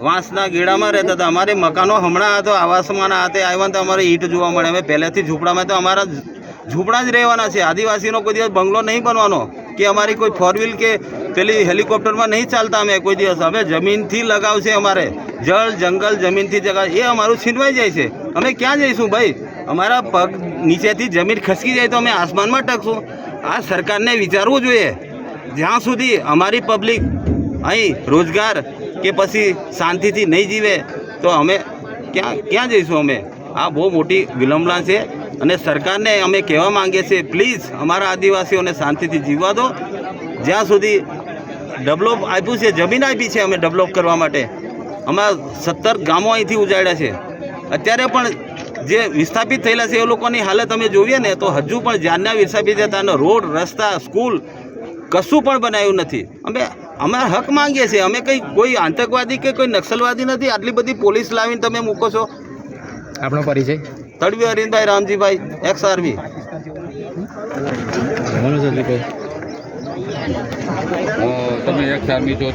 વાંસના ગેડામાં રહેતા હતા. અમારે મકાનો હમણાં તો આવાસમાં હાથે આવ્યા તો અમારે ઈંટ જોવા મળે. અમે પહેલેથી ઝૂંપડામાં તો અમારા ઝૂંપડા જ રહેવાના છે. આદિવાસીનો કોઈ દિવસ બંગલો નહીં બનવાનો કે અમારી કોઈ ફોર વ્હીલ કે પેલી હેલિકોપ્ટરમાં નહીં ચાલતા અમે કોઈ દિવસ. અમે જમીનથી લગાવ છે અમારે. જળ જંગલ જમીનથી જગાવ એ અમારું છીનવાઈ જાય છે. અમે ક્યાં જઈશું ભાઈ? અમારા પગ નીચેથી જમીન ખસકી જાય તો અમે આસમાનમાં ટકશું. આ સરકારને વિચારવું જોઈએ. જ્યાં સુધી અમારી પબ્લિક અહીં રોજગાર કે પછી શાંતિથી નહીં જીવે તો અમે ક્યાં જઈશું અમે? આ બહુ મોટી વિલંબના છે અને સરકારને અમે કહેવા માંગીએ છીએ પ્લીઝ અમારા આદિવાસીઓને શાંતિથી જીવવા દો. જ્યાં સુધી ડેવલપ આપ્યું છે, જમીન આપી છે અમે ડેવલપ કરવા માટે. અમારા 17 ગામો અહીંથી ઉજાડ્યા છે. અત્યારે પણ જે વિસ્થાપિત થયેલા છે એ લોકોની હાલત અમે જોઈએ ને તો હજુ પણ જ્યારના વિસ્થાપિત થતા રોડ રસ્તા સ્કૂલ કશું પણ બનાવ્યું નથી. અમે હક માંગીએ છીએ. અમે કોઈ આતંકવાદી કે કોઈ નક્સલવાદી નથી. આટલી બધી પોલીસ લાવીને તમે મૂકો છો. આપણો પરિચય? Tadvi Arvindbhai Ramjibhai, x army. તમે એક્સ આર્મી છો?